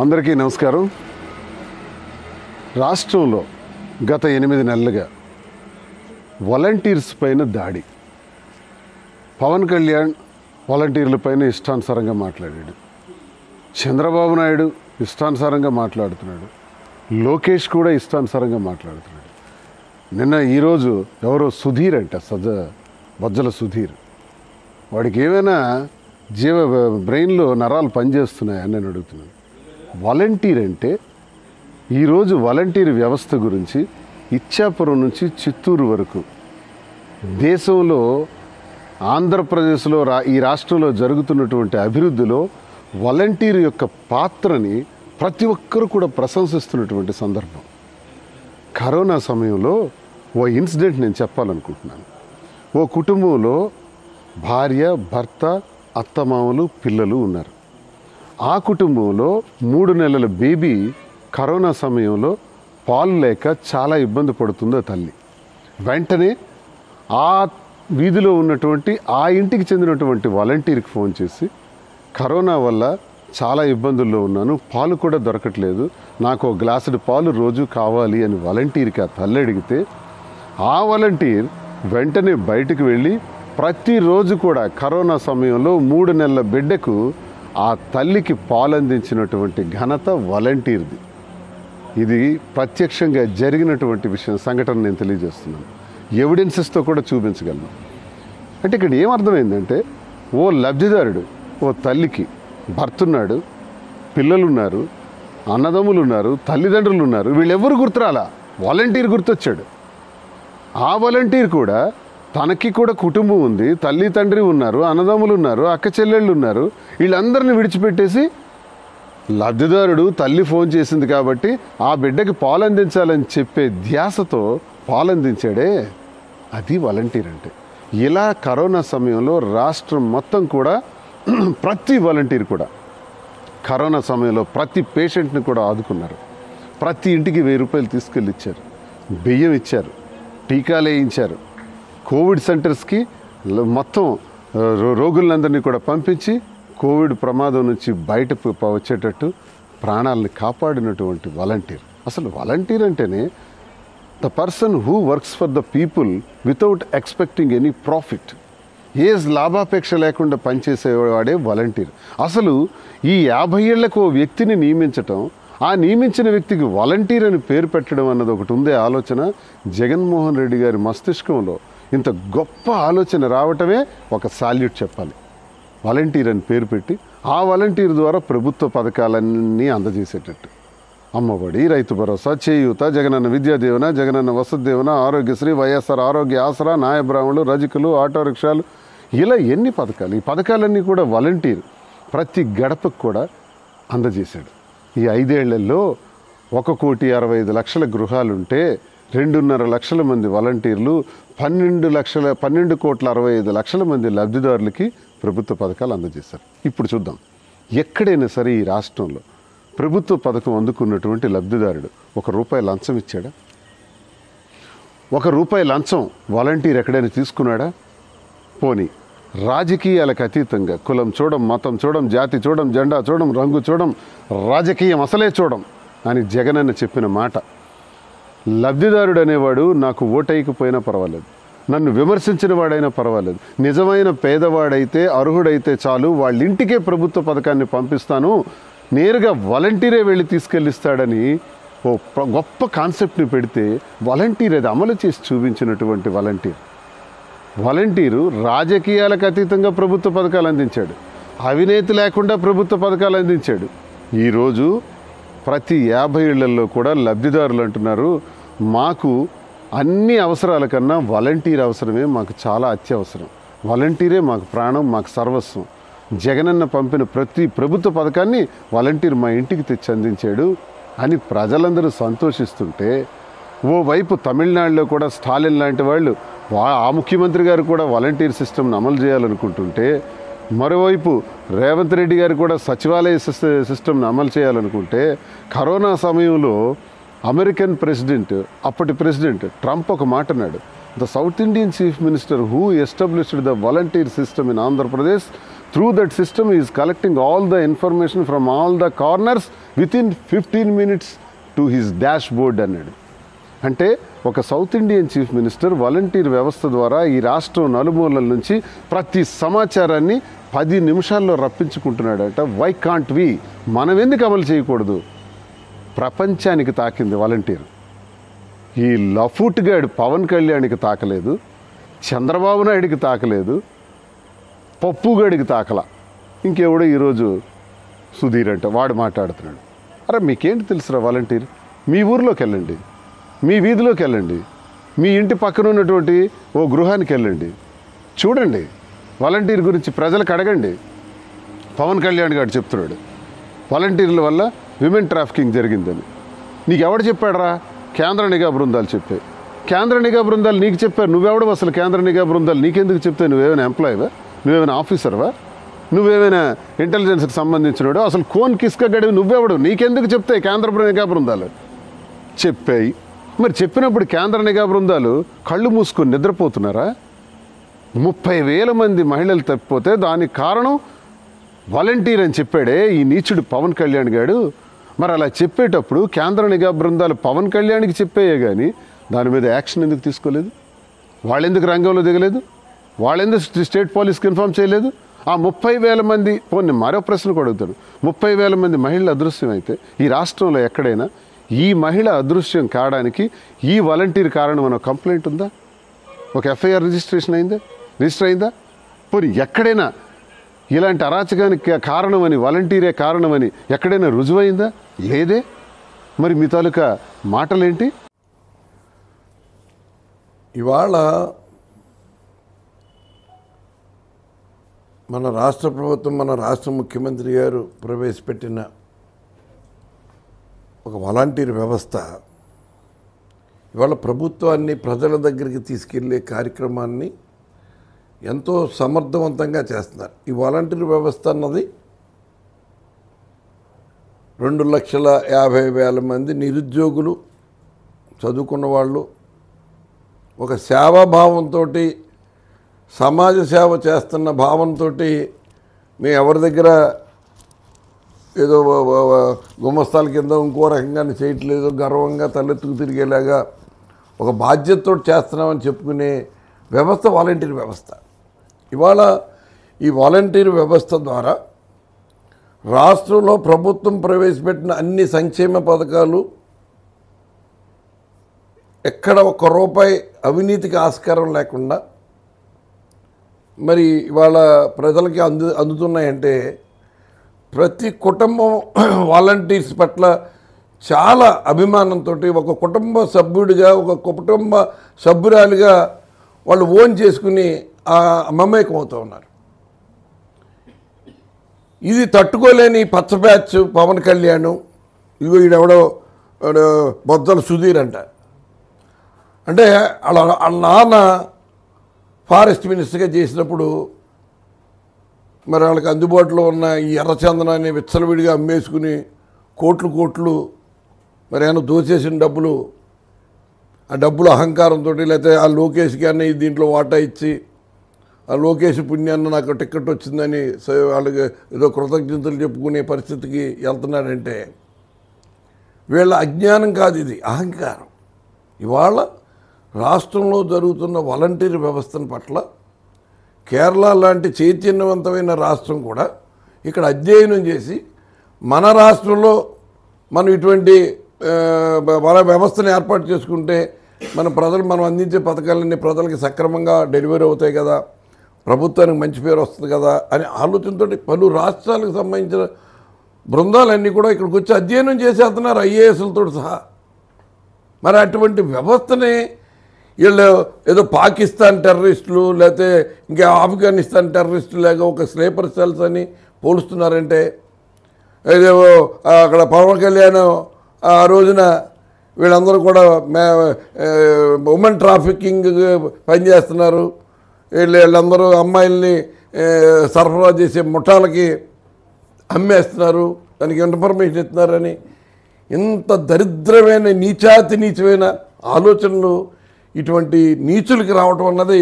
అందరికీ నమస్కారం. రాష్ట్రంలో గత 8 నెలలుగా వాలంటీర్స్ పైన దాడి. పవన్ కళ్యాణ్ వాలంటీర్ల పైన ఇష్టానుసారంగా మాట్లాడాడు. చంద్రబాబు నాయుడు ఇష్టానుసారంగా మాట్లాడుతున్నాడు. లోకేష్ కూడా ఇష్టానుసారంగా మాట్లాడుతున్నాడు. ఈరోజు ఎవరో సుధీర్ అంట, బొజ్జల సుధీర్, వాడికి ఏమైనా బ్రెయిన్లో నరాలు పనిచేస్తున్నాయని నేను అడుగుతున్నాను. వాలంటీర్ అంటే ఈరోజు వాలంటీర్ వ్యవస్థ గురించి ఇచ్చాపురం నుంచి చిత్తూరు వరకు దేశంలో, ఆంధ్రప్రదేశ్లో, ఈ రాష్ట్రంలో జరుగుతున్నటువంటి అభివృద్ధిలో వాలంటీర్ యొక్క పాత్రని ప్రతి ఒక్కరూ కూడా ప్రశంసిస్తున్నటువంటి సందర్భం. కరోనా సమయంలో ఓ ఇన్సిడెంట్ నేను చెప్పాలనుకుంటున్నాను. ఓ కుటుంబంలో భార్య, భర్త, అత్తమామలు, పిల్లలు ఉన్నారు. ఆ కుటుంబంలో 3 నెలల బేబీ కరోనా సమయంలో పాలు లేక చాలా ఇబ్బంది పడుతుందో తల్లి. వెంటనే ఆ వీధిలో ఉన్నటువంటి ఆ ఇంటికి చెందినటువంటి వాలంటీర్కి ఫోన్ చేసి, కరోనా వల్ల చాలా ఇబ్బందుల్లో ఉన్నాను, పాలు కూడా దొరకట్లేదు, నాకు ఒక గ్లాసుడు పాలు రోజు కావాలి అని వాలంటీర్కి ఆ తల్లి అడిగితే, ఆ వాలంటీర్ వెంటనే బయటకు వెళ్ళి ప్రతిరోజు కూడా కరోనా సమయంలో 3 నెలల బిడ్డకు ఆ తల్లికి పాలు అందించినటువంటి ఘనత వాలంటీర్ది. ఇది ప్రత్యక్షంగా జరిగినటువంటి సంఘటన నేను తెలియజేస్తున్నాను. ఎవిడెన్సెస్తో కూడా చూపించగలను. అంటే ఇక్కడ ఏమర్థమైందంటే, ఓ లబ్ధిదారుడు, ఓ తల్లికి భర్త ఉన్నాడు, పిల్లలున్నారు, అన్నదమ్ములు ఉన్నారు, తల్లిదండ్రులు ఉన్నారు, వీళ్ళెవ్వరు గుర్తురాలా, వాలంటీర్ గుర్తొచ్చాడు. ఆ వాలంటీర్ కూడా తనకి కూడా కుటుంబం ఉంది, తల్లి తండ్రి ఉన్నారు, అన్నదమ్ములు ఉన్నారు, అక్క చెల్లెళ్ళు ఉన్నారు, వీళ్ళందరినీ విడిచిపెట్టేసి లబ్ధిదారుడు తల్లి ఫోన్ చేసింది కాబట్టి ఆ బిడ్డకి పాలు అందించాలని చెప్పే ధ్యాసతో పాలు అందించాడే, అది వాలంటీర్ అంటే. ఇలా కరోనా సమయంలో రాష్ట్రం మొత్తం కూడా ప్రతి వాలంటీర్ కూడా కరోనా సమయంలో ప్రతి పేషెంట్ని కూడా ఆదుకున్నారు. ప్రతి ఇంటికి 1000 రూపాయలు తీసుకెళ్ళి ఇచ్చారు, బియ్యం ఇచ్చారు, టీకాలు వేయించారు, కోవిడ్ సెంటర్స్కి మొత్తం రోగులందరినీ కూడా పంపించి కోవిడ్ ప్రమాదం నుంచి బయటకు వచ్చేటట్టు ప్రాణాలను కాపాడినటువంటి వాలంటీర్. అసలు వాలంటీర్ అంటేనే the person who works for the people without expecting any profit. ఏ లాభాపేక్ష లేకుండా పనిచేసేవాడే వాలంటీర్. అసలు ఈ 50 ఏళ్లకు ఓ వ్యక్తిని నియమించటం, ఆ నియమించిన వ్యక్తికి వాలంటీర్ అని పేరు పెట్టడం అన్నది ఒకటి ఉందే ఆలోచన. జగన్మోహన్ రెడ్డి గారి మస్తిష్కంలో ఇంత గొప్ప ఆలోచన రావటమే ఒక సాల్యూట్ చెప్పాలి. వాలంటీర్ అని పేరు పెట్టి ఆ వాలంటీర్ ద్వారా ప్రభుత్వ పథకాలన్నీ అందజేసేటట్టు, అమ్మఒడి, రైతు భరోసా, చేయూత, జగనన్న విద్యా దీవెన, జగనన్న వసతి దీవెన, ఆరోగ్యశ్రీ, వైఎస్ఆర్ ఆరోగ్య ఆసరా, న్యాయబ్రాహ్మణులు, రజకులు, ఆటో రిక్షాలు, ఇలా ఎన్ని పథకాలు. ఈ పథకాలన్నీ కూడా వాలంటీర్ ప్రతి గడపకు కూడా అందజేశాడు. ఈ 5 ఏళ్లలో 1,65,00,000 గృహాలుంటే 2.5 లక్షల మంది వాలంటీర్లు, 12,65,00,000 మంది లబ్ధిదారులకి ప్రభుత్వ పథకాలు అందజేశారు. ఇప్పుడు చూద్దాం, ఎక్కడైనా సరే ఈ రాష్ట్రంలో ప్రభుత్వ పథకం అందుకున్నటువంటి లబ్ధిదారుడు ₹1 లంచం ఇచ్చాడా? ₹1 లంచం వాలంటీర్ ఎక్కడైనా తీసుకున్నాడా? పోనీ రాజకీయాలకు అతీతంగా కులం చూడం, మతం చూడం, జాతి చూడం, జెండా చూడం, రంగు చూడం, రాజకీయం అసలే చూడం అని జగనన్న చెప్పిన మాట, లబ్ధిదారుడు అనేవాడు నాకు ఓటైకపోయినా పర్వాలేదు, నన్ను విమర్శించిన వాడైనా పర్వాలేదు, నిజమైన పేదవాడైతే, అర్హుడైతే చాలు, వాళ్ళ ఇంటికే ప్రభుత్వ పథకాన్ని పంపిస్తాను, నేరుగా వాలంటీరే వెళ్ళి తీసుకెళ్ళిస్తాడని ఓ గొప్ప కాన్సెప్ట్ని పెడితే వాలంటీర్ అది అమలు చేసి చూపించినటువంటి వాలంటీరు రాజకీయాలకు అతీతంగా ప్రభుత్వ పథకాలు అందించాడు, అవినీతి లేకుండా ప్రభుత్వ పథకాలు అందించాడు. ఈరోజు ప్రతి 50 ఏళ్లలో కూడా లబ్ధిదారులు అంటున్నారు, మాకు అన్ని అవసరాల కన్నా వాలంటీర్ అవసరమే మాకు చాలా అత్యవసరం, వాలంటీరే మాకు ప్రాణం, మాకు సర్వస్వం, జగనన్న పంపిన ప్రతి ప్రభుత్వ పథకాన్ని వాలంటీర్ మా ఇంటికి తెచ్చి అందించాడు అని ప్రజలందరూ సంతోషిస్తుంటే, ఓవైపు తమిళనాడులో కూడా స్టాలిన్ లాంటి వాళ్ళు, ఆ ముఖ్యమంత్రి గారు కూడా వాలంటీర్ సిస్టమ్ని అమలు చేయాలనుకుంటుంటే, మరోవైపు రేవంత్ రెడ్డి గారు కూడా సచివాలయ సిస్టమ్ని అమలు చేయాలనుకుంటే, కరోనా సమయంలో అమెరికన్ ప్రెసిడెంట్, అప్పటి ప్రెసిడెంట్ ట్రంప్ ఒక మాట అన్నాడు, the south Indian chief minister who established the volunteer system in Andhra Pradesh Through that system, he is collecting all the information from all the corners within 15 minutes to his dashboard అన్నాడు. అంటే ఒక south Indian chief minister volunteer వ్యవస్థ ద్వారా ఈ రాష్ట్రం నలుమూలల నుంచి ప్రతి సమాచారాన్ని 10 నిమిషాల్లో రప్పించుకుంటున్నాడట. వై కాంట్ వి, మనం ఎందుకు అమలు చేయకూడదు? ప్రపంచానికి తాకింది వాలంటీర్. ఈ లఫూట్గాడు పవన్ కళ్యాణ్కి తాకలేదు, చంద్రబాబు నాయుడికి తాకలేదు, పప్పుగాడికి తాకల. ఇంకెవడో ఈరోజు సుధీర్ అంట వాడు మాట్లాడుతున్నాడు. అరే మీకేంటి తెలుసురా వాలంటీర్? మీ ఊర్లోకి వెళ్ళండి, మీ వీధిలోకి వెళ్ళండి, మీ ఇంటి పక్కన ఉన్నటువంటి ఓ గృహానికి వెళ్ళండి, చూడండి వాలంటీర్ గురించి ప్రజలకు అడగండి. పవన్ కళ్యాణ్ గారు చెప్తున్నాడు వాలంటీర్ల వల్ల విమెన్ ట్రాఫికింగ్ జరిగిందని. నీకు ఎవడు చెప్పాడరా? కేంద్ర నిఘా బృందాలు చెప్పాయి. కేంద్ర నిఘా బృందాలు నీకు చెప్పారు. నువ్వెవడు అసలు కేంద్ర నిఘా బృందాలు నీకెందుకు చెప్తే? నువ్వేమైనా ఎంప్లాయీవా? నువ్వేమైనా ఆఫీసర్వా? నువ్వేమైనా ఇంటెలిజెన్స్కి సంబంధించినవాడు? అసలు కోన్ కిస్క గడివి నువ్వెవడు? నీకెందుకు చెప్తాయి కేంద్ర నిఘా బృందాలు? చెప్పాయి. మరి చెప్పినప్పుడు కేంద్ర నిఘా బృందాలు కళ్ళు మూసుకొని నిద్రపోతున్నారా? 30,000 మంది మహిళలు తప్పిపోతే దానికి కారణం వాలంటీర్ అని చెప్పాడే ఈ నీచుడు పవన్ కళ్యాణ్ గారు. మరి అలా చెప్పేటప్పుడు కేంద్ర నిఘా బృందాలు పవన్ కళ్యాణ్కి చెప్పాయే కానీ దాని మీద యాక్షన్ ఎందుకు తీసుకోలేదు? వాళ్ళెందుకు రంగంలో దిగలేదు? వాళ్ళెందుకు స్టేట్ పోలీస్కి ఇన్ఫార్మ్ చేయలేదు? ఆ 30,000 మంది పోనీ మరో ప్రశ్న కూడా అడుగుతాడు. 30,000 మంది మహిళలు అదృశ్యం అయితే ఈ రాష్ట్రంలో ఎక్కడైనా ఈ మహిళ అదృశ్యం కావడానికి ఈ వాలంటీర్ కారణం అన్న కంప్లైంట్ ఉందా? ఒక ఎఫ్ఐఆర్ రిజిస్టర్ అయిందా? పోనీ ఎక్కడైనా ఇలాంటి అరాచకానికి కారణమని వాలంటీరే కారణమని ఎక్కడైనా రుజువైందా? లేదే. మరి మీ తాలూకా మాటలేంటి? ఇవాళ మన రాష్ట్ర ప్రభుత్వం, మన రాష్ట్ర ముఖ్యమంత్రి గారు ప్రవేశపెట్టిన ఒక వాలంటీర్ వ్యవస్థ ఇవాళ ప్రభుత్వాన్ని ప్రజల దగ్గరికి తీసుకెళ్లే కార్యక్రమాన్ని ఎంతో సమర్థవంతంగా చేస్తున్నారు. ఈ వాలంటీర్ వ్యవస్థ అన్నది 2,50,000 మంది నిరుద్యోగులు, చదువుకున్న వాళ్ళు ఒక సేవాభావంతో, సమాజ సేవ చేస్తున్న భావంతో మేము ఎవరి దగ్గర ఏదో గుమస్తాల కింద ఇంకో రకంగా చేయట్లేదు, గర్వంగా తలెత్తుకు తిరిగేలాగా ఒక బాధ్యతతో చేస్తున్నామని చెప్పుకునే వ్యవస్థ వాలంటీర్ వ్యవస్థ. ఇవాళ ఈ వాలంటీర్ వ్యవస్థ ద్వారా రాష్ట్రంలో ప్రభుత్వం ప్రవేశపెట్టిన అన్ని సంక్షేమ పథకాలు ఎక్కడ ఒక్క రూపాయి అవినీతికి ఆస్కారం లేకుండా మరి ఇవాళ ప్రజలకి అందుతున్నాయంటే ప్రతి కుటుంబం వాలంటీర్స్ పట్ల చాలా అభిమానంతో, ఒక కుటుంబ సభ్యుడిగా, ఒక కుటుంబ సభ్యురాలిగా వాళ్ళు ఓన్ చేసుకుని మమేకం అవుతూ ఉన్నారు. ఇది తట్టుకోలేని పచ్చ బ్యాచ్ పవన్ కళ్యాణ్, ఇగో ఈడెవడో బొద్దల సుధీర్ అంట. అంటే వాళ్ళ నాన్న ఫారెస్ట్ మినిస్టర్గా చేసినప్పుడు మరి వాళ్ళకి అందుబాటులో ఉన్న ఈ ఎర్రచందనాన్ని విచ్చలవిడిగా అమ్మేసుకుని కోట్లు మరి ఏమైనా దోచేసిన డబ్బులు, ఆ డబ్బులు అహంకారంతో, లేకపోతే ఆ లోకేష్కి అన్న దీంట్లో వాటా ఇచ్చి ఆ లోకేష్ పుణ్యాన్ని నాకు టికెట్ వచ్చిందని వాళ్ళకి ఏదో కృతజ్ఞతలు చెప్పుకునే పరిస్థితికి వెళ్తున్నాడంటే వీళ్ళ అజ్ఞానం కాదు, ఇది అహంకారం. ఇవాళ రాష్ట్రంలో జరుగుతున్న వాలంటీర్ వ్యవస్థను పట్ల కేరళ లాంటి చైతన్యవంతమైన రాష్ట్రం కూడా ఇక్కడ అధ్యయనం చేసి మన రాష్ట్రంలో మనం ఇటువంటి వ్యవస్థను ఏర్పాటు చేసుకుంటే మనం అందించే పథకాలన్నీ ప్రజలకి సక్రమంగా డెలివరీ అవుతాయి కదా, ప్రభుత్వానికి మంచి పేరు వస్తుంది కదా అనే ఆలోచనతో పలు రాష్ట్రాలకు సంబంధించిన బృందాలన్నీ కూడా ఇక్కడికి వచ్చి అధ్యయనం చేసేస్తున్నారు, ఐఏఎస్లతో సహా. మరి అటువంటి వ్యవస్థని వీళ్ళు ఏదో పాకిస్తాన్ టెర్రరిస్టులు లేకపోతే ఇంకా ఆఫ్ఘనిస్తాన్ టెర్రరిస్టులు లేక ఒక స్లీపర్ సెల్స్ అని పోలుస్తున్నారంటే, ఏదో అక్కడ పవన్ కళ్యాణ్ ఆ రోజున వీళ్ళందరూ కూడా ఉమెన్ ట్రాఫికింగ్ పనిచేస్తున్నారు, వీళ్ళందరూ అమ్మాయిల్ని సరఫరా చేసే ముఠాలకి అమ్మేస్తున్నారు, దానికి ఇన్ఫర్మేషన్ ఇస్తున్నారని ఇంత దరిద్రమైన నీచమైన ఆలోచనలు ఇటువంటి నీచులకి రావటం అన్నది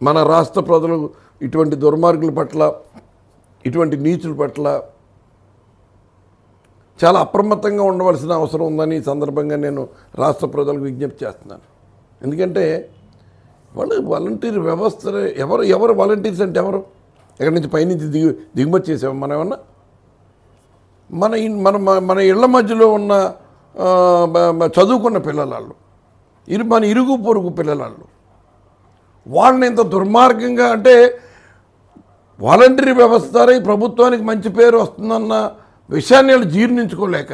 మన రాష్ట్ర ప్రజలు ఇటువంటి దుర్మార్గుల పట్ల, ఇటువంటి నీచుల పట్ల చాలా అప్రమత్తంగా ఉండవలసిన అవసరం ఉందని ఈ సందర్భంగా నేను రాష్ట్ర ప్రజలకు విజ్ఞప్తి చేస్తున్నాను. ఎందుకంటే వాళ్ళు వాలంటీర్ వ్యవస్థ ఎవరు వాలంటీర్స్ అంటే ఎవరు? ఎక్కడి నుంచి పైనుంచి దిగుమతి చేసాము మనం ఏమన్నా? మన ఇళ్ల మధ్యలో ఉన్న చదువుకున్న పిల్లలు, మన ఇరుగు పొరుగు పిల్లలు, వాళ్ళని ఇంత దుర్మార్గంగా అంటే వాలంటరీ వ్యవస్థ ప్రభుత్వానికి మంచి పేరు వస్తుందన్న విషయాన్ని వాళ్ళు జీర్ణించుకోలేక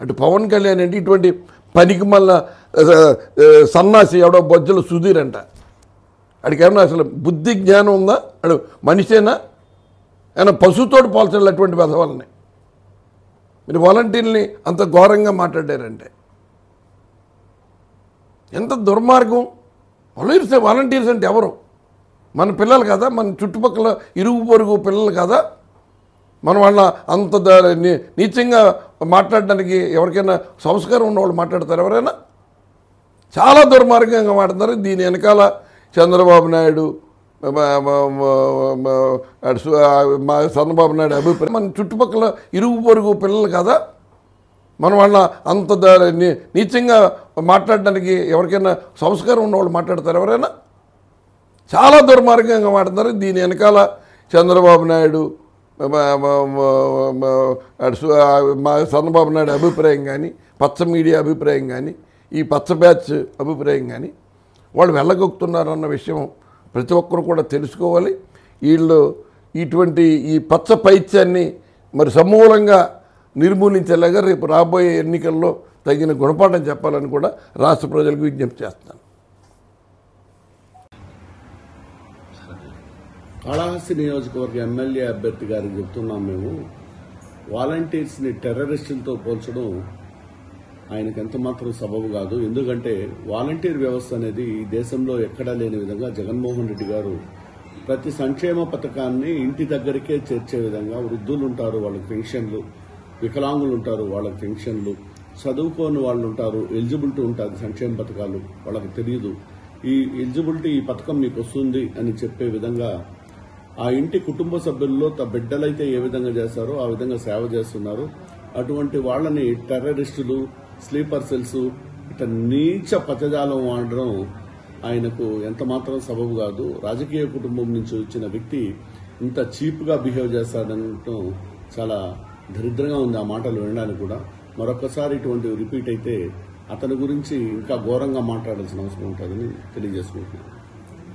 అటు పవన్ కళ్యాణ్ అంటే ఇటువంటి పనికి మళ్ళా సన్నాసి ఎవడో బొజ్జల సుధీర్ అంట, అడికి ఏమన్నా అసలు బుద్ధి జ్ఞానం ఉందా? అడు మనిషేనా? ఏమన్నా పశువుతోటి పోల్చాలి అటువంటి వెధవాలని. మీరు వాలంటీర్ని అంత ఘోరంగా మాట్లాడారంటే ఎంత దుర్మార్గం. వాలంటీర్స్ అంటే ఎవరు? మన పిల్లలు కదా, మన చుట్టుపక్కల ఇరుగు పొరుగు పిల్లలు కదా. మనం వాళ్ళ అంత నీచంగా మాట్లాడడానికి ఎవరికైనా సంస్కారం ఉన్నవాళ్ళు మాట్లాడతారు ఎవరైనా? చాలా దుర్మార్గంగా మాట్లాడతారు. దీని వెనకాల చంద్రబాబు నాయుడు, చంద్రబాబు నాయుడు అభిప్రాయం. మన చుట్టుపక్కల ఇరుగు పొరుగు పిల్లలు కదా, మనం వాళ్ళ అంత నీచంగా మాట్లాడడానికి ఎవరికైనా సంస్కారం ఉన్నవాళ్ళు మాట్లాడతారు ఎవరైనా? చాలా దుర్మార్గంగా మాట్లాడతారు. దీని వెనకాల చంద్రబాబు నాయుడు, చంద్రబాబు నాయుడు అభిప్రాయం కానీ, పచ్చ మీడియా అభిప్రాయం కానీ, ఈ పచ్చ బ్యాచ్ అభిప్రాయం కానీ వాళ్ళు వెళ్ళగొక్కుతున్నారన్న విషయం ప్రతి ఒక్కరు కూడా తెలుసుకోవాలి. వీళ్ళు ఇటువంటి ఈ పచ్చ పైత్యాన్ని మరి సమూలంగా నిర్మూలించేలాగా రేపు రాబోయే ఎన్నికల్లో తగిన గుణపాఠం చెప్పాలని కూడా రాష్ట్ర ప్రజలకు విజ్ఞప్తి చేస్తున్నాను. కాళహస్తి నియోజకవర్గ ఎమ్మెల్యే అభ్యర్థి గారికి చెప్తున్నాం మేము, వాలంటీర్స్ని టెర్రరిస్టులతో పోల్చడం ఆయనకు ఎంత మాత్రం సబబు కాదు. ఎందుకంటే వాలంటీర్ వ్యవస్థ అనేది ఈ దేశంలో ఎక్కడా లేని విధంగా జగన్మోహన్ రెడ్డి గారు ప్రతి సంక్షేమ పథకాన్ని ఇంటి దగ్గరికే చేర్చే విధంగా, వృద్ధులు ఉంటారు వాళ్ళకి పెన్షన్లు, వికలాంగులు ఉంటారు వాళ్ళకి పెన్షన్లు, చదువుకోని వాళ్ళు ఉంటారు, ఎలిజిబిలిటీ ఉంటుంది సంక్షేమ పథకాలు వాళ్ళకి తెలియదు, ఈ ఎలిజిబిలిటీ ఈ పథకం మీకు వస్తుంది అని చెప్పే విధంగా ఆ ఇంటి కుటుంబ సభ్యుల్లో బిడ్డలైతే ఏ విధంగా చేస్తారో ఆ విధంగా సేవ చేస్తున్నారు. అటువంటి వాళ్ళని టెర్రరిస్టులు, స్లీపర్ సెల్స్ ఇట్లా నీచ పదజాలం వాడడం ఆయనకు ఎంత మాత్రం సబబు కాదు. రాజకీయ కుటుంబం నుంచి వచ్చిన వ్యక్తి ఇంత చీప్గా బిహేవ్ చేస్తాడనటం చాలా దరిద్రంగా ఉంది ఆ మాటలు వినడానికి కూడా. మరొకసారి ఇటువంటివి రిపీట్ అయితే అతని గురించి ఇంకా ఘోరంగా మాట్లాడాల్సిన అవసరం ఉంటుందని తెలియజేసుకుంటున్నాను.